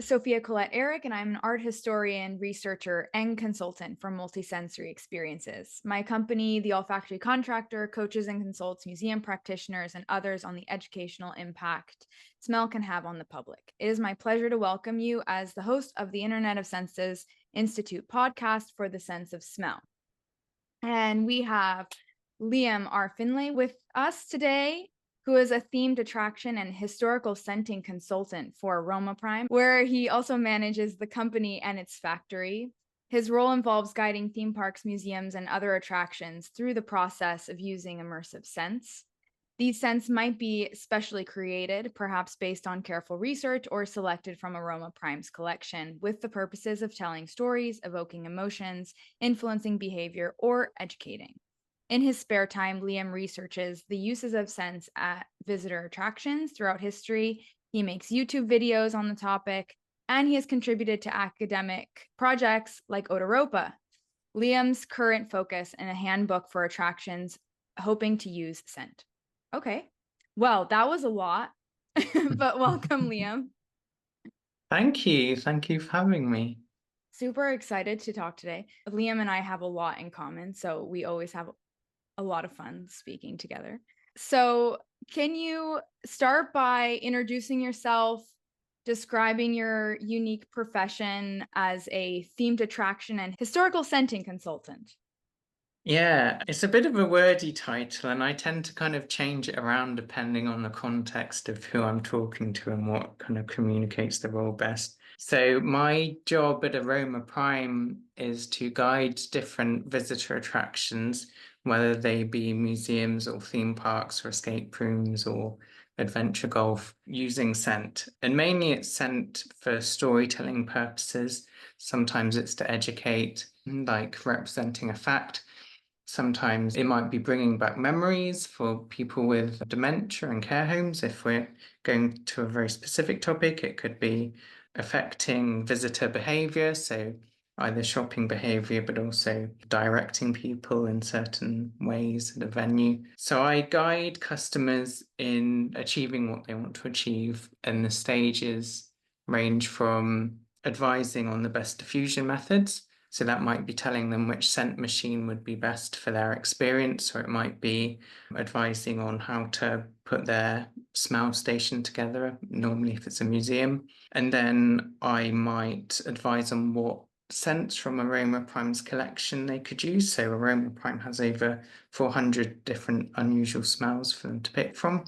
Sofia Ehrich, and I'm an art historian, researcher, and consultant for multisensory experiences. My company, The Olfactory Contractor, coaches and consults museum practitioners and others on the educational impact smell can have on the public. It is my pleasure to welcome you as the host of the Internet of Senses Institute podcast for the Sense of Smell. And we have Liam R. Findlay with us today, who is a themed attraction and historical scenting consultant for AromaPrime, where he also manages the company and its factory. His role involves guiding theme parks, museums, and other attractions through the process of using immersive scents. These scents might be specially created, perhaps based on careful research or selected from AromaPrime's collection, with the purposes of telling stories, evoking emotions, influencing behavior, or educating. In his spare time, Liam researches the uses of scents at visitor attractions throughout history. He makes YouTube videos on the topic, and he has contributed to academic projects like Odeuropa. Liam's current focus in a handbook for attractions, hoping to use scent. Okay, well, that was a lot, but welcome, Liam. Thank you. Thank you for having me. Super excited to talk today. Liam and I have a lot in common, so we always have a lot of fun speaking together. So, can you start by introducing yourself, describing your unique profession as a themed attraction and historical scenting consultant? Yeah, it's a bit of a wordy title, and I tend to kind of change it around depending on the context of who I'm talking to and what kind of communicates the role best. So, my job at AromaPrime is to guide different visitor attractions, whether they be museums or theme parks or escape rooms or adventure golf, using scent. And mainly it's scent for storytelling purposes. Sometimes it's to educate, like representing a fact. Sometimes it might be bringing back memories for people with dementia and care homes. If we're going to a very specific topic, it could be affecting visitor behaviour, so either shopping behaviour, but also directing people in certain ways at a venue. So I guide customers in achieving what they want to achieve, and the stages range from advising on the best diffusion methods. So that might be telling them which scent machine would be best for their experience, or it might be advising on how to put their smell station together, normally if it's a museum. And then I might advise on what scents from AromaPrime's collection they could use. So AromaPrime has over 400 different unusual smells for them to pick from.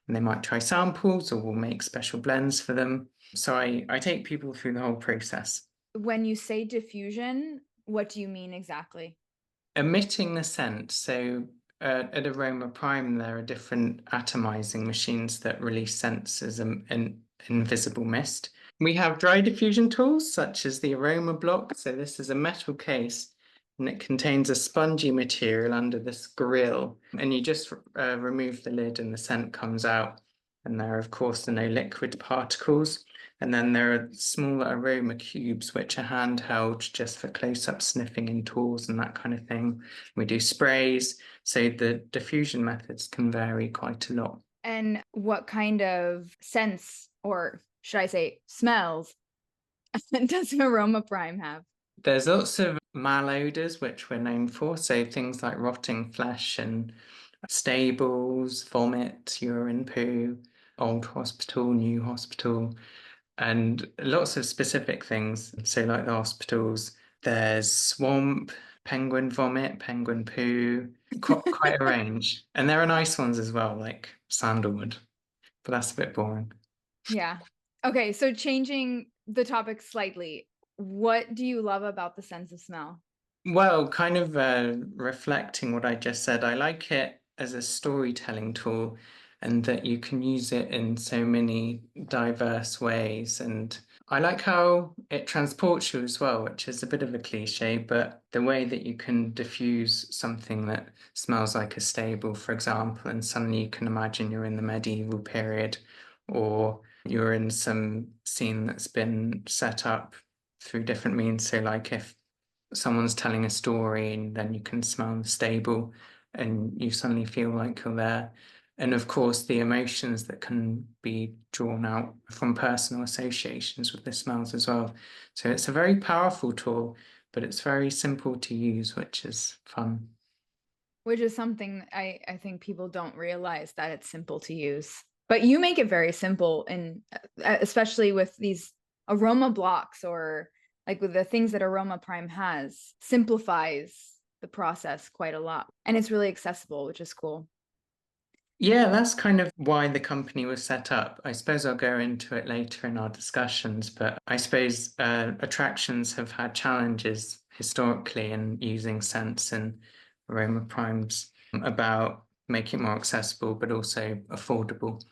And they might try samples or we'll make special blends for them. So I take people through the whole process. When you say diffusion, what do you mean exactly? Emitting the scent. So at AromaPrime, there are different atomizing machines that release scents as an invisible mist. We have dry diffusion tools such as the Aroma Block. So this is a metal case and it contains a spongy material under this grill. And you just remove the lid and the scent comes out. And there, of course, are no liquid particles. And then there are smaller aroma cubes, which are handheld just for close-up sniffing in tours and that kind of thing. We do sprays, so the diffusion methods can vary quite a lot. And what kind of scents, or should I say smells, does AromaPrime have? There's lots of malodors, which we're known for, so things like rotting flesh and stables, vomit, urine, poo, old hospital, new hospital, and lots of specific things. So, like the hospitals, there's swamp, penguin vomit, penguin poo, quite a range. And there are nice ones as well, like sandalwood, but that's a bit boring. Yeah. Okay, so changing the topic slightly, what do you love about the sense of smell? Well, kind of reflecting what I just said, I like it as a storytelling tool and that you can use it in so many diverse ways. And I like how it transports you as well, which is a bit of a cliche, but the way that you can diffuse something that smells like a stable, for example, and suddenly you can imagine you're in the medieval period or you're in some scene that's been set up through different means. So, like if someone's telling a story and then you can smell the stable and you suddenly feel like you're there. And of course, the emotions that can be drawn out from personal associations with the smells as well. So it's a very powerful tool, but it's very simple to use, which is fun. Which is something I think people don't realize, that it's simple to use. But you make it very simple, and especially with these aroma blocks, or like with the things that AromaPrime has, simplifies the process quite a lot. And it's really accessible, which is cool. Yeah, that's kind of why the company was set up. I suppose I'll go into it later in our discussions, but I suppose attractions have had challenges historically in using scents and aroma primes about making it more accessible, but also affordable.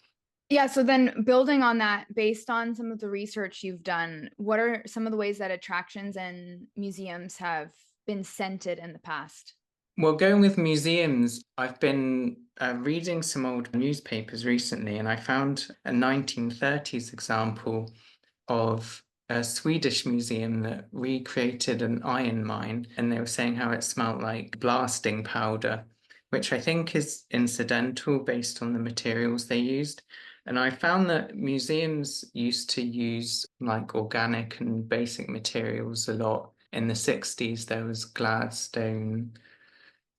Yeah, so then building on that, based on some of the research you've done, what are some of the ways that attractions and museums have been scented in the past? Well, going with museums, I've been reading some old newspapers recently, and I found a 1930s example of a Swedish museum that recreated an iron mine, and they were saying how it smelled like blasting powder, which I think is incidental based on the materials they used. And I found that museums used to use like organic and basic materials a lot. In the 60s, there was Gladstone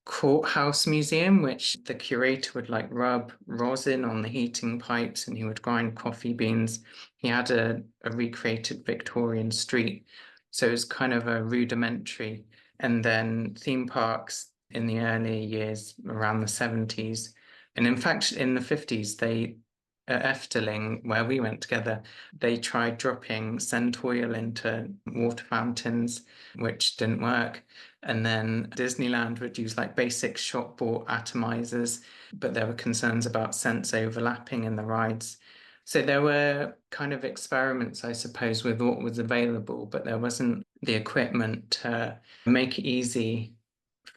Courthouse Museum, which the curator would like rub rosin on the heating pipes and he would grind coffee beans. He had a recreated Victorian street. So it was kind of a rudimentary. And then theme parks in the early years, around the 70s. And in fact, in the 50s, they at Efteling, where we went together, they tried dropping scent oil into water fountains, which didn't work. And then Disneyland would use like basic shop bought atomizers, but there were concerns about scents overlapping in the rides. So there were kind of experiments, I suppose, with what was available, but there wasn't the equipment to make it easy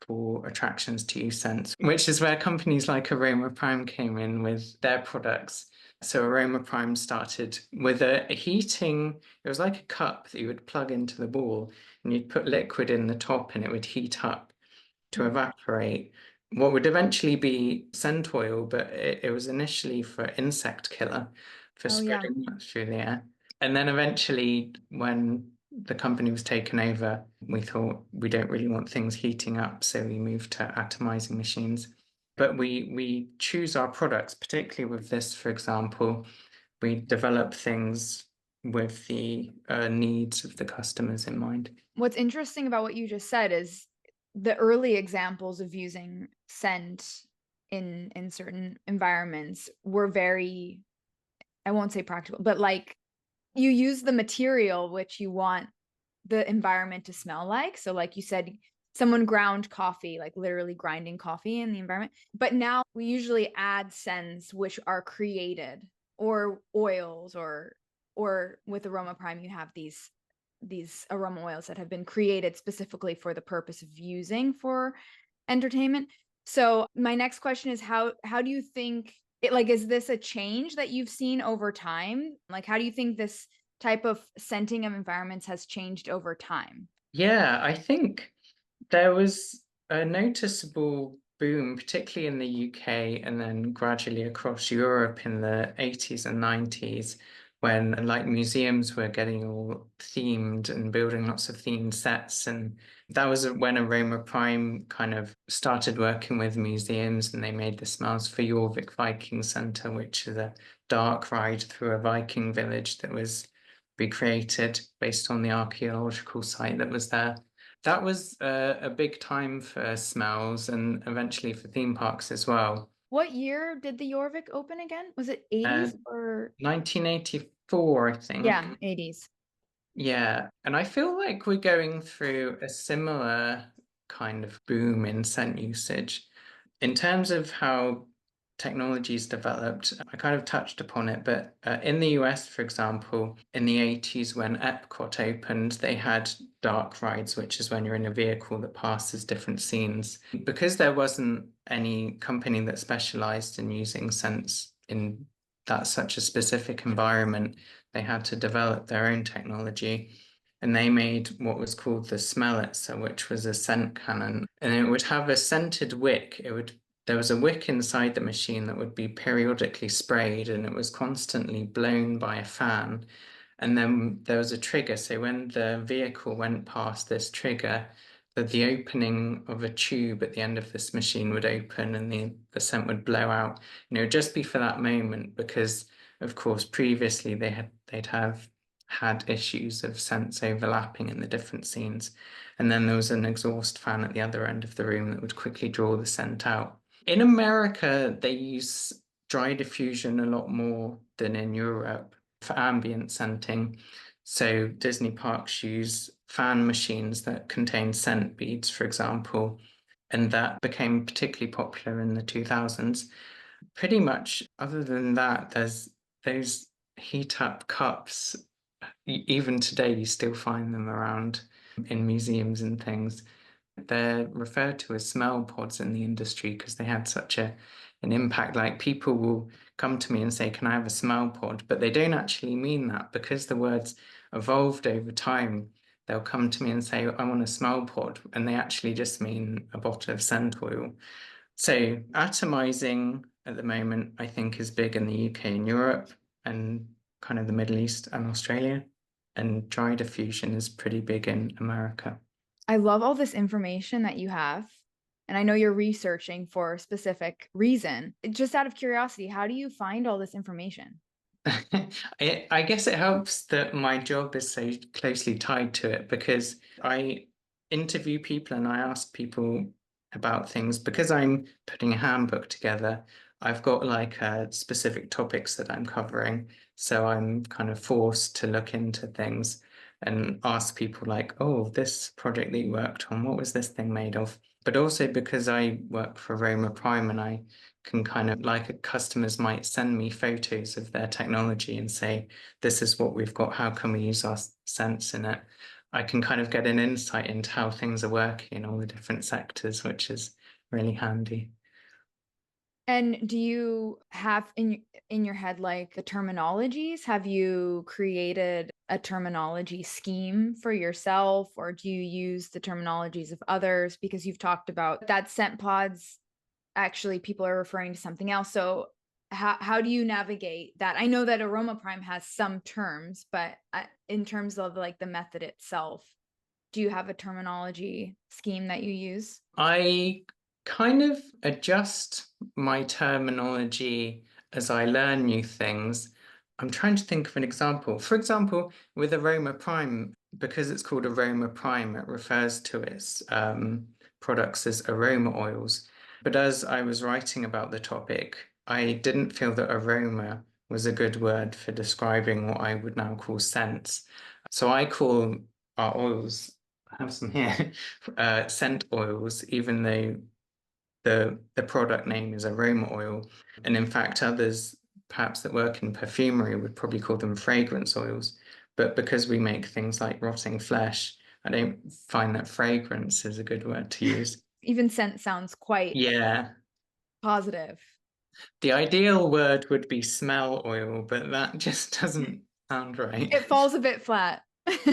for attractions to use scents, which is where companies like AromaPrime came in with their products. So AromaPrime started with a heating, it was like a cup that you would plug into the wall and you'd put liquid in the top and it would heat up to evaporate what would eventually be scent oil, but it was initially for insect killer, for Oh, yeah. spreading that through the air. And then eventually, when the company was taken over, we thought we don't really want things heating up, so we moved to atomizing machines. But we choose our products, particularly with this, for example, we develop things with the needs of the customers in mind. What's interesting about what you just said is the early examples of using scent in certain environments were very, I won't say practical, but like you use the material which you want the environment to smell like. So like you said, someone ground coffee, like literally grinding coffee in the environment. But now we usually add scents which are created, or oils, or with Aroma Prime you have these aroma oils that have been created specifically for the purpose of using for entertainment. So my next question is, how do you think it, like, is this a change that you've seen over time? Like, how do you think this type of scenting of environments has changed over time? Yeah, I think there was a noticeable boom, particularly in the UK and then gradually across Europe in the 80s and 90s, when like museums were getting all themed and building lots of themed sets. And that was when Aroma Prime kind of started working with museums and they made the smells for Jorvik Viking Centre, which is a dark ride through a Viking village that was recreated based on the archaeological site that was there. That was a big time for smells and eventually for theme parks as well. What year did the Jorvik open again? Was it Uh, 80s or 1984, I think. yeah, 80s? Yeah, and I feel like we're going through a similar kind of boom in scent usage. In terms of how technology's developed, I kind of touched upon it, but in the US, for example, in the 80s when Epcot opened, they had dark rides, which is when you're in a vehicle that passes different scenes. Because there wasn't any company that specialized in using scents in that such a specific environment, they had to develop their own technology. And they made what was called the Smell Expert, which was a scent cannon. And it would have a scented wick. It would there was a wick inside the machine that would be periodically sprayed, and it was constantly blown by a fan. And then there was a trigger. So when the vehicle went past this trigger, that the opening of a tube at the end of this machine would open and the scent would blow out. Just be for that moment, because of course previously they'd have had issues of scents overlapping in the different scenes. And then there was an exhaust fan at the other end of the room that would quickly draw the scent out. In America, they use dry diffusion a lot more than in Europe for ambient scenting. So Disney parks use fan machines that contain scent beads, for example, and that became particularly popular in the 2000s. Pretty much, other than that, there's those heat up cups. Even today, you still find them around in museums and things. They're referred to as smell pods in the industry because they had such an impact. Like, people will come to me and say, "Can I have a smell pod?" But they don't actually mean that, because the words evolved over time. They'll come to me and say, "I want a smell pod," and they actually just mean a bottle of scent oil. So atomizing at the moment, I think, is big in the UK and Europe and kind of the Middle East and Australia. And dry diffusion is pretty big in America. I love all this information that you have. And I know you're researching for a specific reason. Just out of curiosity, how do you find all this information? I guess it helps that my job is so closely tied to it, because I interview people and I ask people about things. Because I'm putting a handbook together, I've got like specific topics that I'm covering. So I'm kind of forced to look into things and ask people like, "Oh, this project that you worked on, what was this thing made of?" But also because I work for AromaPrime, and I can kind of, like, customers might send me photos of their technology and say, "This is what we've got. How can we use our scents in it?" I can kind of get an insight into how things are working in all the different sectors, which is really handy. And do you have in your head like the terminologies? Have you created a terminology scheme for yourself, or do you use the terminologies of others? Because you've talked about that scent pods, actually people are referring to something else. So how do you navigate that? I know that AromaPrime has some terms, but in terms of like the method itself, do you have a terminology scheme that you use? I kind of adjust my terminology as I learn new things. I'm trying to think of an example. For example, with Aroma Prime, because it's called Aroma Prime, it refers to its products as aroma oils. But as I was writing about the topic, I didn't feel that aroma was a good word for describing what I would now call scents. So I call our oils, I have some here, scent oils, even though the product name is aroma oil. And in fact, others perhaps that work in perfumery would probably call them fragrance oils. But because we make things like rotting flesh, I don't find that fragrance is a good word to use. Even scent sounds quite Yeah. positive. The ideal word would be smell oil, but that just doesn't sound right. It falls a bit flat.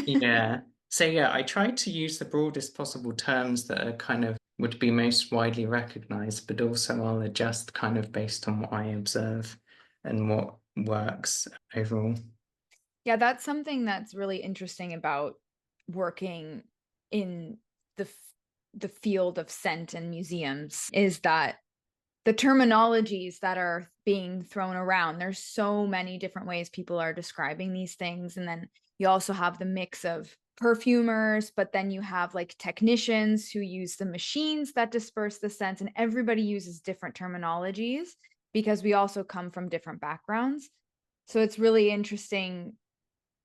Yeah. So yeah, I try to use the broadest possible terms that are kind of would be most widely recognized, but also I'll adjust kind of based on what I observe and what works overall. Yeah, that's something that's really interesting about working in the field of scent and museums, is that the terminologies that are being thrown around, there's so many different ways people are describing these things. And then you also have the mix of perfumers, but then you have like technicians who use the machines that disperse the scents, and everybody uses different terminologies because we also come from different backgrounds. So it's really interesting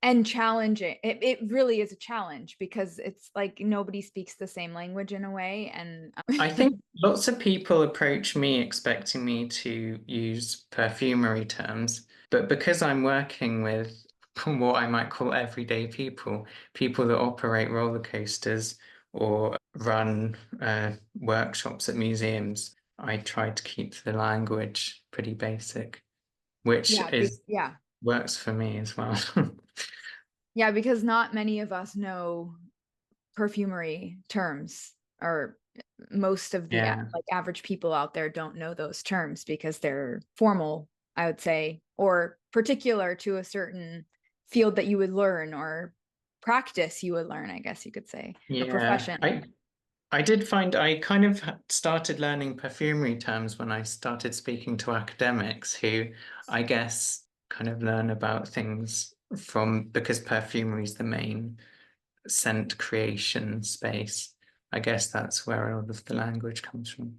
and challenging. It really is a challenge because it's like nobody speaks the same language in a way. And I think lots of people approach me expecting me to use perfumery terms, but because I'm working with what I might call everyday people, people that operate roller coasters or run workshops at museums, I try to keep the language pretty basic, which yeah, is yeah. works for me as well. Yeah, because not many of us know perfumery terms, or most of the Yeah. like average people out there don't know those terms because they're formal, I would say, or particular to a certain field that you would learn or practice you would learn, I guess you could say, or Yeah. profession. I did find I kind of started learning perfumery terms when I started speaking to academics who I guess kind of learn about things from because perfumery is the main scent creation space. I guess that's where a lot of the language comes from.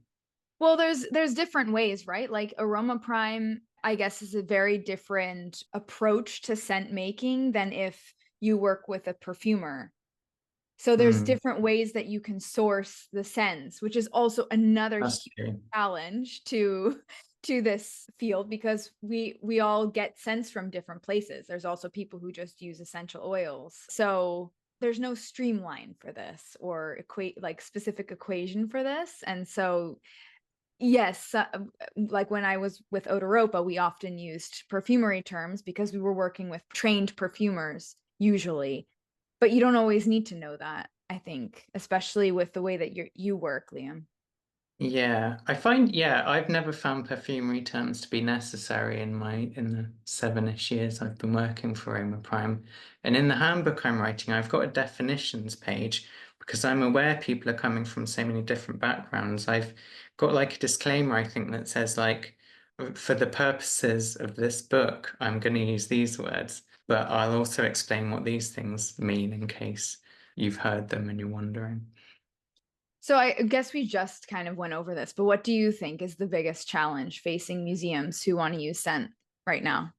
Well, there's different ways, right? Like AromaPrime, I guess, is a very different approach to scent making than if you work with a perfumer. So there's Mm, different ways that you can source the scents, which is also another that's huge true. challenge to this field because we all get scents from different places. There's also people who just use essential oils. So there's no streamline for this or equate like specific equation for this. And so yes, like when I was with Odeuropa, we often used perfumery terms because we were working with trained perfumers usually. But you don't always need to know that, I think, especially with the way that you work, Liam. Yeah, I find, yeah, I've never found perfumery terms to be necessary in the 7-ish years I've been working for AromaPrime. And in the handbook I'm writing, I've got a definitions page because I'm aware people are coming from so many different backgrounds. I've got like a disclaimer, I think, that says like, for the purposes of this book, I'm going to use these words, but I'll also explain what these things mean in case you've heard them and you're wondering. So I guess we just kind of went over this, but what do you think is the biggest challenge facing museums who want to use scent right now?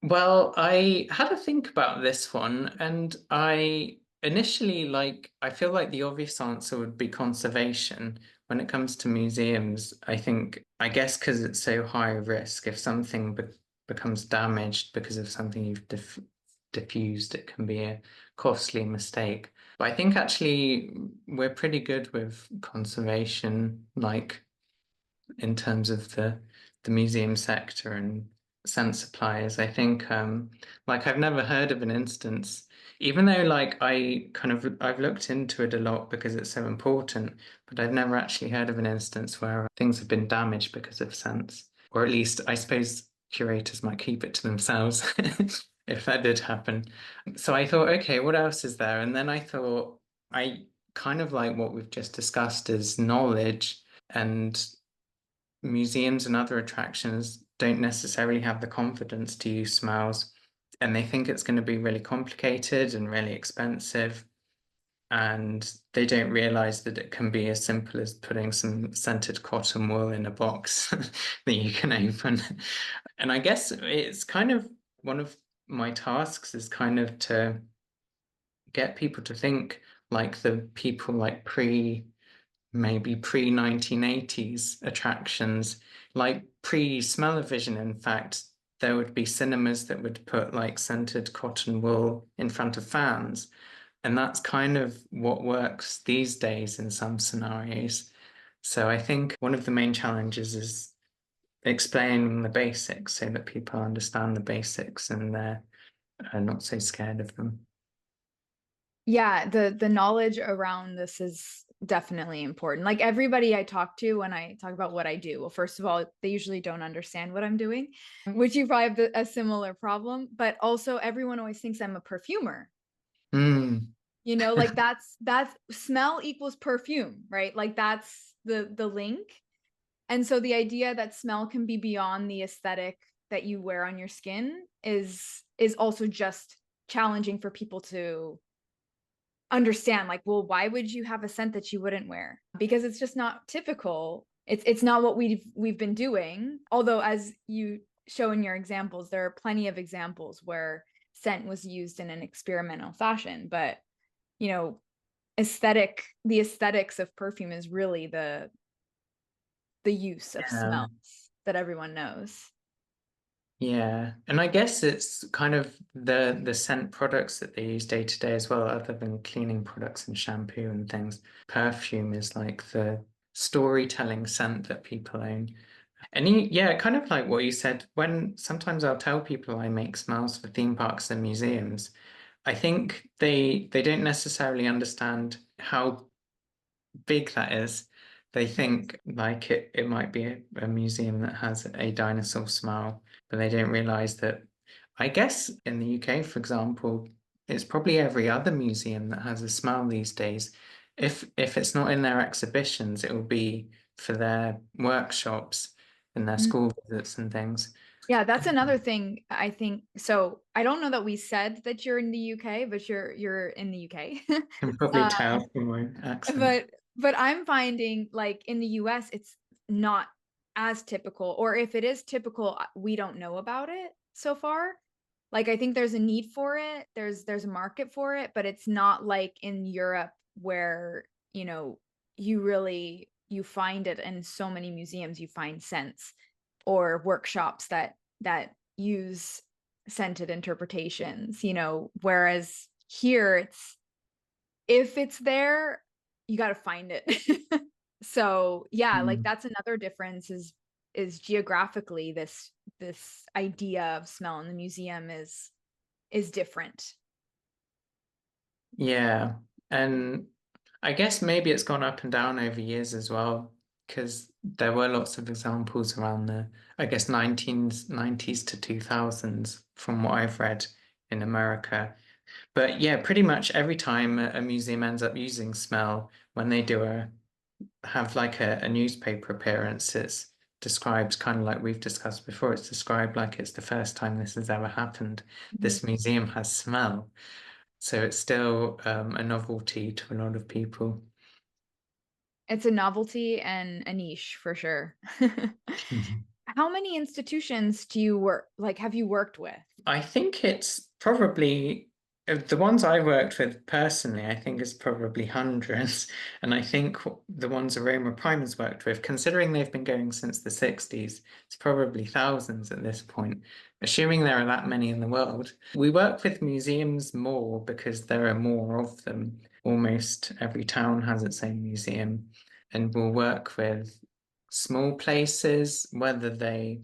Well, I had to think about this one, and I initially I feel like the obvious answer would be conservation. When it comes to museums, I guess because it's so high risk, if something becomes damaged because of something you've diffused, it can be a costly mistake. But I think actually we're pretty good with conservation, like in terms of the museum sector and scent suppliers. I think like I've never heard of an instance, even though like I've looked into it a lot because it's so important, but I've never actually heard of an instance where things have been damaged because of scents. Or at least I suppose curators might keep it to themselves if that did happen. So I thought, okay, what else is there? And then I thought I kind of like what we've just discussed is knowledge and museums and other attractions don't necessarily have the confidence to use smells, and they think it's going to be really complicated and really expensive, and they don't realize that it can be as simple as putting some scented cotton wool in a box that you can open. And I guess it's kind of one of my tasks is kind of to get people to think like the people like maybe pre-1980s attractions, like pre-smell-o-vision, in fact, there would be cinemas that would put like scented cotton wool in front of fans. And that's kind of what works these days in some scenarios. So I think one of the main challenges is explaining the basics so that people understand the basics and they're not so scared of them. Yeah, the knowledge around this is definitely important. Like everybody I talk to when I talk about what I do, well, first of all, they usually don't understand what I'm doing, which you probably have a similar problem, but also everyone always thinks I'm a perfumer. Mm, You know, like that's smell equals perfume, right? Like that's the link. And so the idea that smell can be beyond the aesthetic that you wear on your skin is also just challenging for people to understand. Like, well, why would you have a scent that you wouldn't wear? Because it's just not typical. It's not what we've been doing. Although as you show in your examples, there are plenty of examples where scent was used in an experimental fashion, but you know, the aesthetics of perfume is really the use of yeah. smells that everyone knows. Yeah, and I guess it's kind of the scent products that they use day to day as well, other than cleaning products and shampoo and things. Perfume is like the storytelling scent that people own. And yeah, kind of like what you said, when sometimes I'll tell people I make smells for theme parks and museums, I think they don't necessarily understand how big that is. They think like it might be a museum that has a dinosaur smile, but they don't realize that, I guess in the UK, for example, it's probably every other museum that has a smile these days. If it's not in their exhibitions, it will be for their workshops and their Mhm. school visits and things. Yeah, that's another thing I think. So I don't know that we said that you're in the UK, but you're in the UK. You can probably Uh, tell from my accent. but I'm finding like in the US, it's not as typical, or if it is typical, we don't know about it so far. Like I think there's a need for it. There's a market for it, but it's not like in Europe where, you find it in so many museums, you find scents or workshops that use scented interpretations, whereas here it's if it's there, you got to find it. So, yeah, like Mm. that's another difference is geographically this idea of smell in the museum is different. Yeah. And I guess maybe it's gone up and down over years as well, because there were lots of examples around the, I guess, 1990s to 2000s from what I've read in America. But yeah, pretty much every time a museum ends up using smell, when they do have like a newspaper appearance, it's described kind of like we've discussed before. It's described like it's the first time this has ever happened. Mhm. This museum has smell. So it's still a novelty to a lot of people. It's a novelty and a niche for sure. How many institutions do you work like have you worked with? I think it's probably the ones I worked with personally, I think is probably hundreds. And I think the ones AromaPrime has worked with, considering they've been going since the 60s, it's probably thousands at this point, assuming there are that many in the world. We work with museums more because there are more of them. Almost every town has its own museum. And we'll work with small places, whether they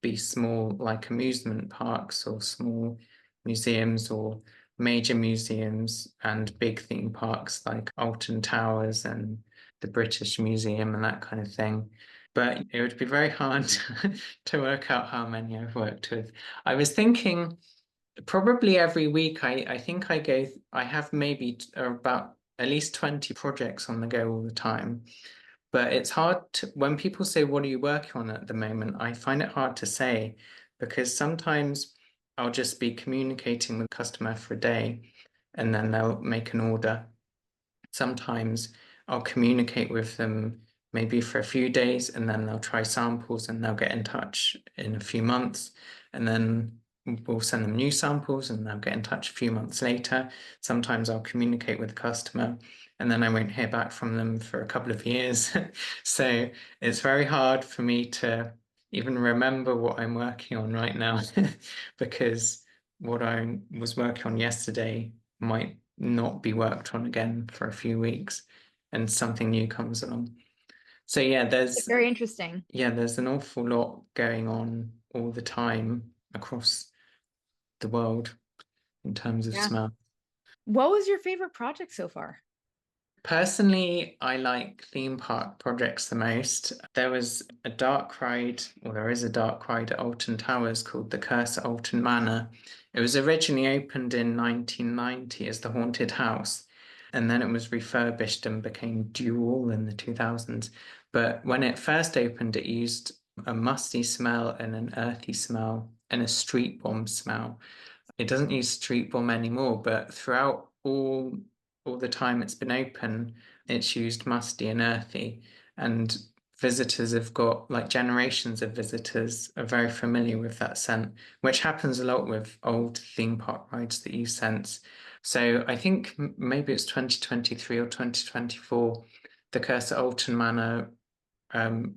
be small like amusement parks or small museums or major museums and big theme parks like Alton Towers and the British Museum and that kind of thing. But it would be very hard to work out how many I've worked with. I was thinking probably every week I think I have maybe about at least 20 projects on the go all the time. But it's hard to, when people say, what are you working on at the moment? I find it hard to say because sometimes I'll just be communicating with the customer for a day and then they'll make an order. Sometimes I'll communicate with them maybe for a few days and then they'll try samples and they'll get in touch in a few months. And then we'll send them new samples and they'll get in touch a few months later. Sometimes I'll communicate with the customer and then I won't hear back from them for a couple of years. So it's very hard for me to even remember what I'm working on right now because what I was working on yesterday might not be worked on again for a few weeks and something new comes along. So Very interesting. there's an awful lot going on all the time across the world in terms of Yeah. smell. What was your favorite project so far? Personally, I like theme park projects the most. There was a dark ride, or there is a dark ride at Alton Towers called The Curse at Alton Manor. It was originally opened in 1990 as the Haunted House, and then it was refurbished and became Dual in the 2000s. But when it first opened, it used a musty smell and an earthy smell and a street bomb smell. It doesn't use street bomb anymore, but throughout all the time it's been open, it's used musty and earthy. And visitors have got like generations of visitors are very familiar with that scent, which happens a lot with old theme park rides that use scents. So I think maybe it's 2023 or 2024, the Curse at Alton Manor um,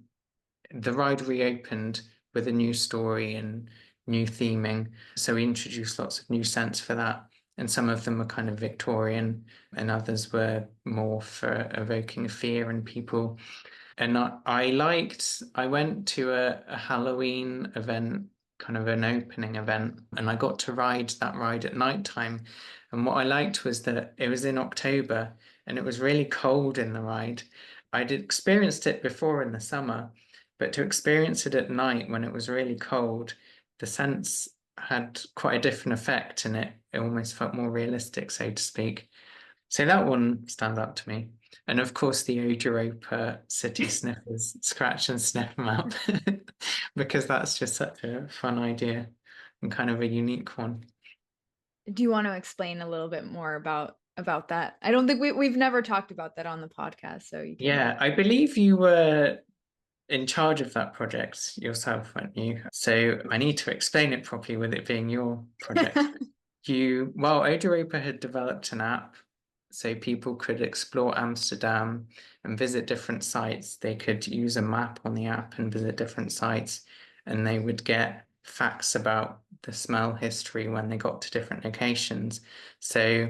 the ride reopened with a new story and new theming. So we introduced lots of new scents for that. And some of them were kind of Victorian, and others were more for evoking fear in people. And I went to a Halloween event, kind of an opening event, and I got to ride that ride at night time. And what I liked was that it was in October and it was really cold in the ride. I'd experienced it before in the summer, but to experience it at night when it was really cold, the scents had quite a different effect and it almost felt more realistic, so to speak. So that one stands out to me. And of course, the Odeuropa City Sniffers scratch and sniff map, because that's just such a fun idea and kind of a unique one. Do you want to explain a little bit more about that? I don't think we've never talked about that on the podcast, so you can. Yeah, I believe you were in charge of that project yourself, weren't you? So I need to explain it properly with it being your project. Well, Odeuropa had developed an app so people could explore Amsterdam and visit different sites. They could use a map on the app and visit different sites, and they would get facts about the smell history when they got to different locations. So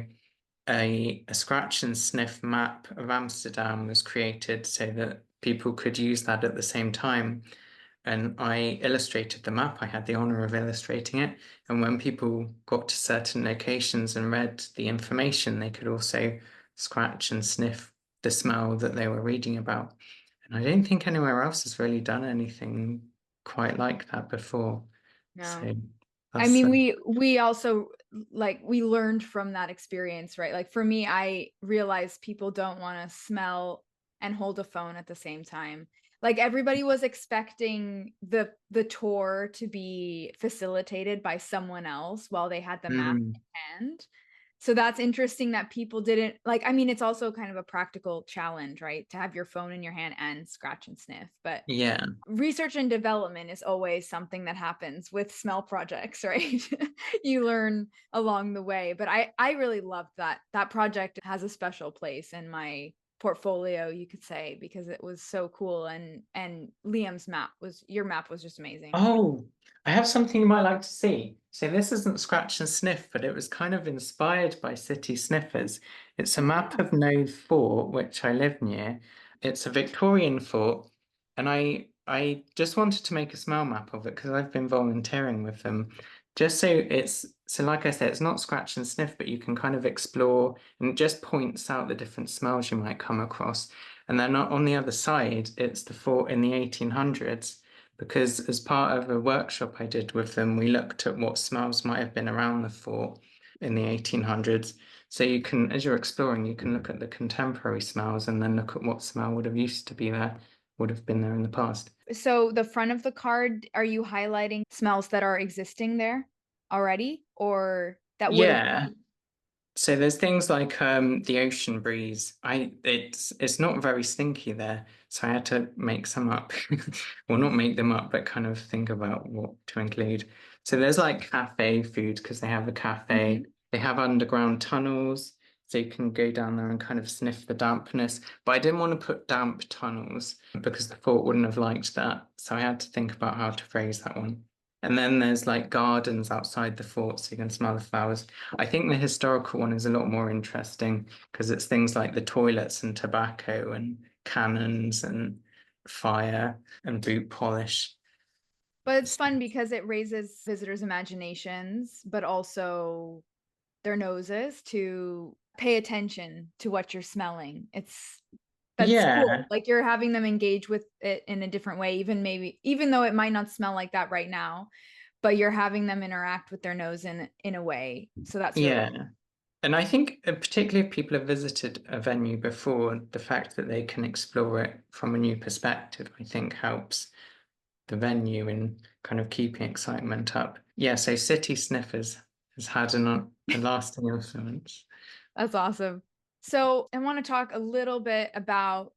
a scratch and sniff map of Amsterdam was created so that people could use that at the same time. And I illustrated the map. I had the honor of illustrating it. And when people got to certain locations and read the information, they could also scratch and sniff the smell that they were reading about. And I don't think anywhere else has really done anything quite like that before. No. So I that's mean, we also like we learned from that experience, right? Like for me, I realized people don't want to smell and hold a phone at the same time. Like everybody was expecting the tour to be facilitated by someone else while they had the map mm, in hand. So that's interesting that people didn't like, I mean, it's also kind of a practical challenge, right? To have your phone in your hand and scratch and sniff. But yeah. research and development is always something that happens with smell projects, right? You learn along the way. But I really loved that project has a special place in my portfolio, you could say, because it was so cool. And Liam's map was your map was just amazing. Oh, I have something you might like to see. So this isn't scratch and sniff, but it was kind of inspired by city sniffers. It's a map Oh. of Node Fort, which I live near. It's a Victorian fort, and I just wanted to make a smell map of it because I've been volunteering with them. Just so like I said, it's not scratch and sniff, but you can kind of explore and it just points out the different smells you might come across. And then on the other side, it's the fort in the 1800s because as part of a workshop I did with them, we looked at what smells might have been around the fort in the 1800s. So you can, as you're exploring, you can look at the contemporary smells and then look at what smell would have used to be there, would have been there in the past. So the front of the card, are you highlighting smells that are existing there already or that would have Yeah. So there's things like the ocean breeze. It's not very stinky there, so I had to make some up. Well, not make them up, but kind of think about what to include. So there's like cafe food because they have a cafe. Mhm. They have underground tunnels, so you can go down there and kind of sniff the dampness. But I didn't want to put damp tunnels because the fort wouldn't have liked that. So I had to think about how to phrase that one. And then there's like gardens outside the fort, so you can smell the flowers. I think the historical one is a lot more interesting because it's things like the toilets and tobacco and cannons and fire and boot polish. But it's fun because it raises visitors' imaginations, but also their noses to pay attention to what you're smelling. That's cool. Yeah, Like you're having them engage with it in a different way, even though it might not smell like that right now, but you're having them interact with their nose in a way. So that's really yeah. And I think particularly if people have visited a venue before, the fact that they can explore it from a new perspective, I think helps the venue in kind of keeping excitement up. Yeah, so City Sniffers has had a lasting influence. that's awesome. So I want to talk a little bit about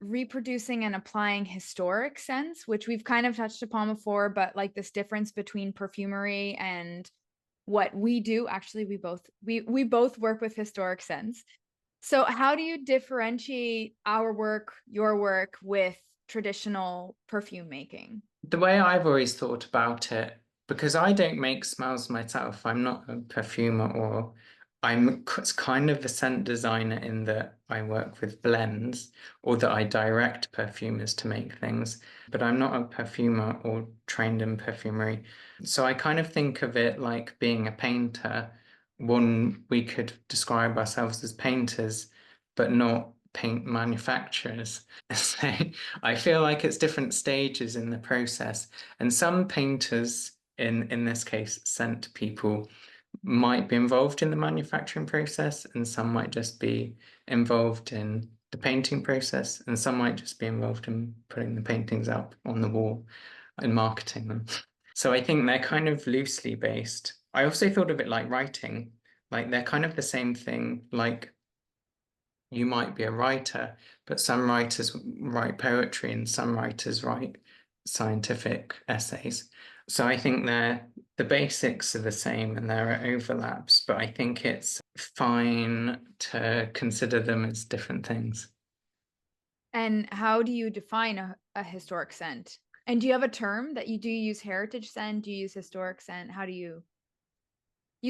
reproducing and applying historic scents, which we've kind of touched upon before, but like this difference between perfumery and what we do. Actually, we both work with historic scents. So how do you differentiate our work, your work with traditional perfume making? The way I've always thought about it, because I don't make smells myself, I'm not a perfumer or kind of a scent designer in that I work with blends or that I direct perfumers to make things, but I'm not a perfumer or trained in perfumery. So I kind of think of it like being a painter. One, we could describe ourselves as painters, but not paint manufacturers. So I feel like it's different stages in the process. And some painters, in this case, scent people, might be involved in the manufacturing process, and some might just be involved in the painting process, and some might just be involved in putting the paintings up on the wall and marketing them. So I think they're kind of loosely based. I also thought of it like writing, like they're kind of the same thing. Like you might be a writer, but some writers write poetry and some writers write scientific essays. So I think the basics are the same and there are overlaps, but I think it's fine to consider them as different things. And how do you define a historic scent? And do you have a term that you do use heritage scent? Do you use historic scent? How do you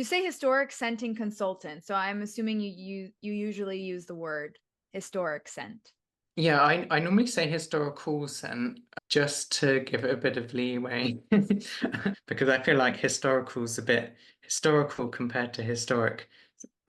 say historic scenting consultant? So I'm assuming you usually use the word historic scent. Yeah, I normally say historical scent just to give it a bit of leeway because I feel like historical's a bit historical compared to historic.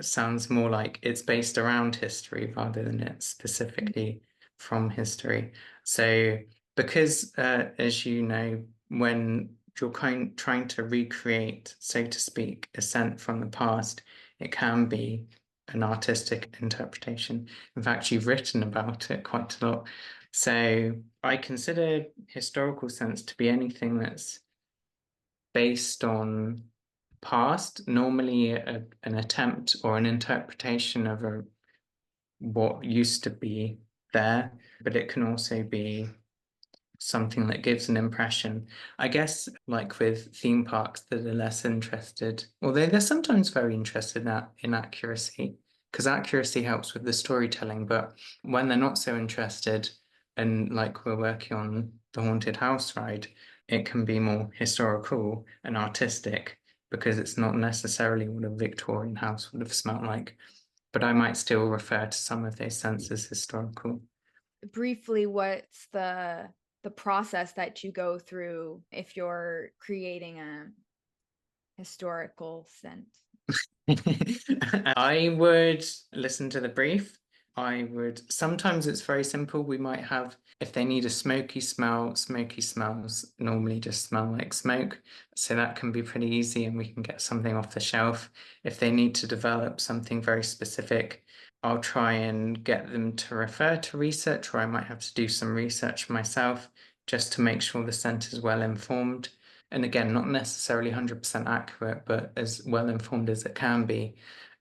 Sounds more like it's based around history rather than it's specifically from history. So, because as you know, when you're trying to recreate, so to speak, a scent from the past, it can be an artistic interpretation. In fact, you've written about it quite a lot. So, I consider historical sense to be anything that's based on past, normally an attempt or an interpretation of what used to be there, but it can also be something that gives an impression. I guess, like with theme parks that are less interested, although they're sometimes very interested in accuracy, because accuracy helps with the storytelling, but when they're not so interested, and like we're working on the haunted house ride, it can be more historical and artistic because it's not necessarily what a Victorian house would have smelled like. But I might still refer to some of those scents as historical. Briefly, what's the process that you go through if you're creating a historical scent? I would listen to the brief. I would sometimes it's very simple. We might have, if they need a smoky smells normally just smell like smoke. So that can be pretty easy and we can get something off the shelf. If they need to develop something very specific, I'll try and get them to refer to research, or I might have to do some research myself just to make sure the scent is well informed. And again, not necessarily 100% accurate, but as well informed as it can be.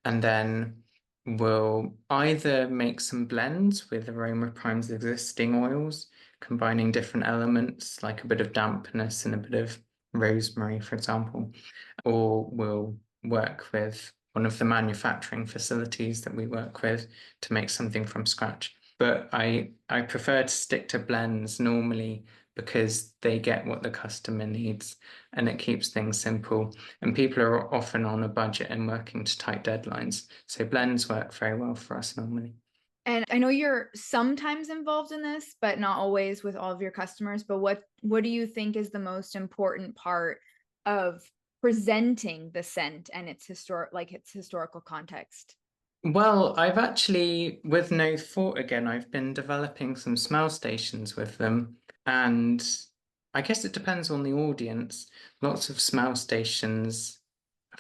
And then we'll either make some blends with AromaPrime's existing oils, combining different elements like a bit of dampness and a bit of rosemary, for example, or we'll work with one of the manufacturing facilities that we work with to make something from scratch. But I prefer to stick to blends normally because they get what the customer needs and it keeps things simple. And people are often on a budget and working to tight deadlines. So blends work very well for us normally. And I know you're sometimes involved in this, but not always with all of your customers. But what do you think is the most important part of presenting the scent and its historical context? Well, I've actually, with no thought again, I've been developing some smell stations with them. And I guess it depends on the audience. Lots of smell stations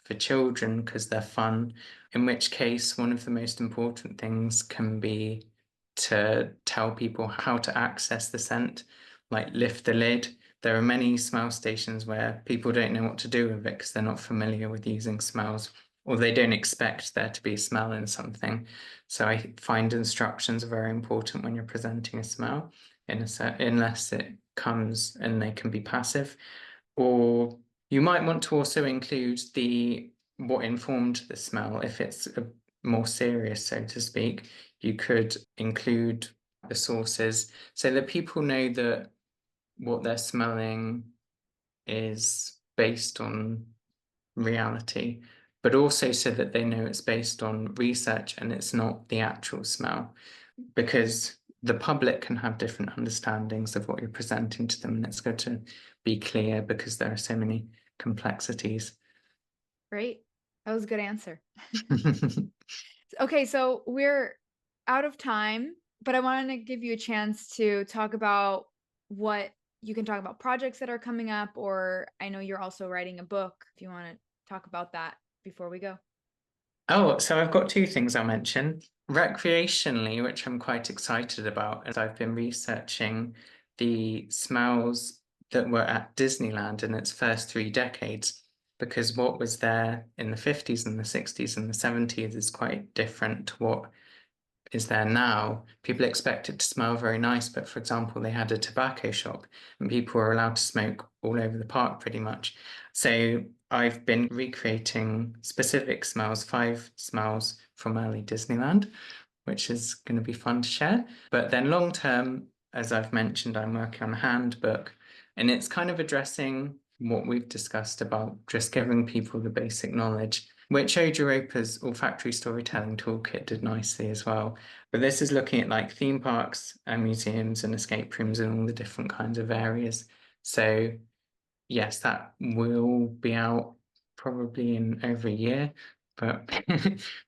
for children because they're fun, in which case, one of the most important things can be to tell people how to access the scent, like lift the lid. There are many smell stations where people don't know what to do with it because they're not familiar with using smells or they don't expect there to be a smell in something. So I find instructions are very important when you're presenting a smell, unless it comes and they can be passive. Or you might want to also include the what informed the smell. If it's more serious, so to speak, you could include the sources so that people know that what they're smelling is based on reality, but also so that they know it's based on research and it's not the actual smell, because the public can have different understandings of what you're presenting to them, and it's good to be clear because there are so many complexities. Great. That was a good answer. Okay, so out of time, but I wanted to give you a chance to talk about what you can talk about projects that are coming up, or I know you're also writing a book if you want to talk about that before we go. Oh, so I've got two things I'll mention. Recreationally, which I'm quite excited about, as I've been researching the smells that were at Disneyland in its first 3 decades, because what was there in the 50s and the 60s and the 70s is quite different to what is there now. People expect it to smell very nice, but for example, they had a tobacco shop and people were allowed to smoke all over the park pretty much. So I've been recreating specific smells, 5 smells from early Disneyland, which is going to be fun to share. But then long term, as I've mentioned, I'm working on a handbook, and it's kind of addressing what we've discussed about just giving people the basic knowledge, which Odeuropa's olfactory storytelling toolkit did nicely as well. But this is looking at like theme parks and museums and escape rooms and all the different kinds of areas. So yes, that will be out probably in over a year, but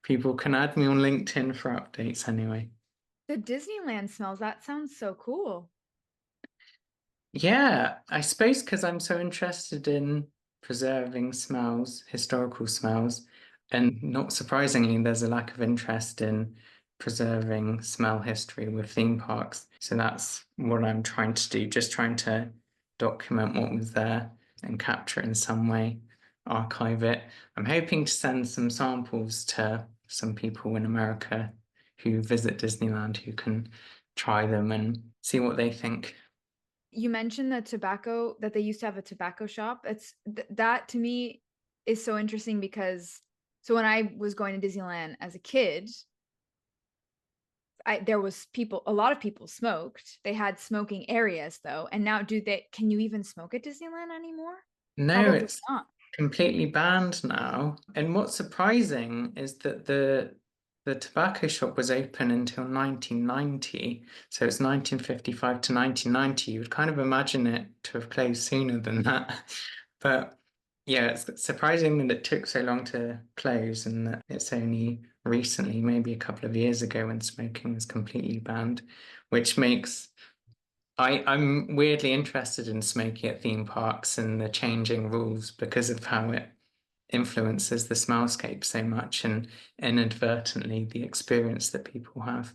people can add me on LinkedIn for updates anyway. The Disneyland smells, that sounds so cool. Yeah, I suppose because I'm so interested in preserving smells, historical smells, and not surprisingly, there's a lack of interest in preserving smell history with theme parks. So that's what I'm trying to do, just trying to document what was there and capture it in some way, archive it. I'm hoping to send some samples to some people in America who visit Disneyland who can try them and see what they think. You mentioned the tobacco that they used to have a tobacco shop. That to me is so interesting because so when I was going to Disneyland as a kid, there was people, a lot of people smoked. They had smoking areas though, and now can you even smoke at Disneyland anymore? No, Probably it's not. completely banned now. And what's surprising is that the tobacco shop was open until 1990. So it's 1955 to 1990. You would kind of imagine it to have closed sooner than that. But yeah, it's surprising that it took so long to close and that it's only recently, maybe a couple of years ago, when smoking was completely banned, which makes I'm weirdly interested in smoking at theme parks and the changing rules because of how it influences the smellscape so much and inadvertently the experience that people have.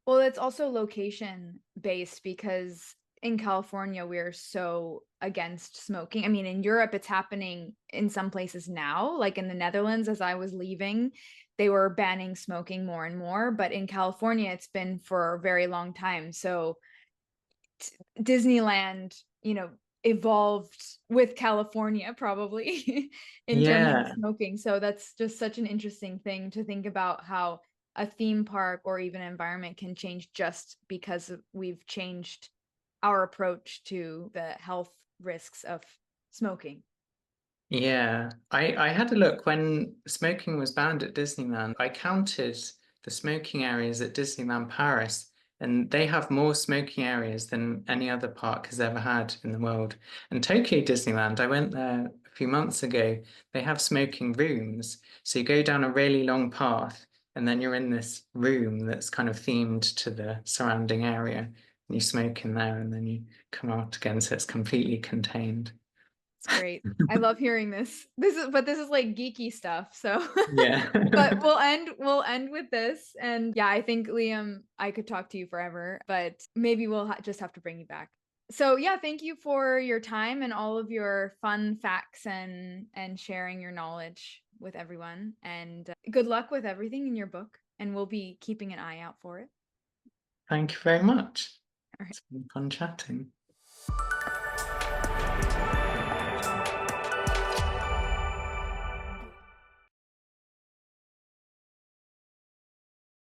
Well, it's also location based because in California, we're so against smoking. I mean, in Europe, it's happening in some places now, like in the Netherlands, as I was leaving, they were banning smoking more and more. But in California, it's been for a very long time. So Disneyland, evolved with California probably in terms of Yeah, smoking. So that's just such an interesting thing to think about how a theme park or even environment can change just because we've changed our approach to the health risks of smoking. yeah. I had a look when smoking was banned at Disneyland. I counted the smoking areas at Disneyland Paris, and they have more smoking areas than any other park has ever had in the world. And Tokyo Disneyland, I went there a few months ago. They have smoking rooms. So you go down a really long path, and then you're in this room that's kind of themed to the surrounding area. And you smoke in there, and then you come out again, so it's completely contained. It's great. I love hearing this. This is like geeky stuff. So Yeah. but we'll end with this. And yeah, I think Liam, I could talk to you forever, but maybe we'll just have to bring you back. So yeah, thank you for your time and all of your fun facts and sharing your knowledge with everyone. And good luck with everything in your book. And we'll be keeping an eye out for it. Thank you very much. All right. It's been fun chatting.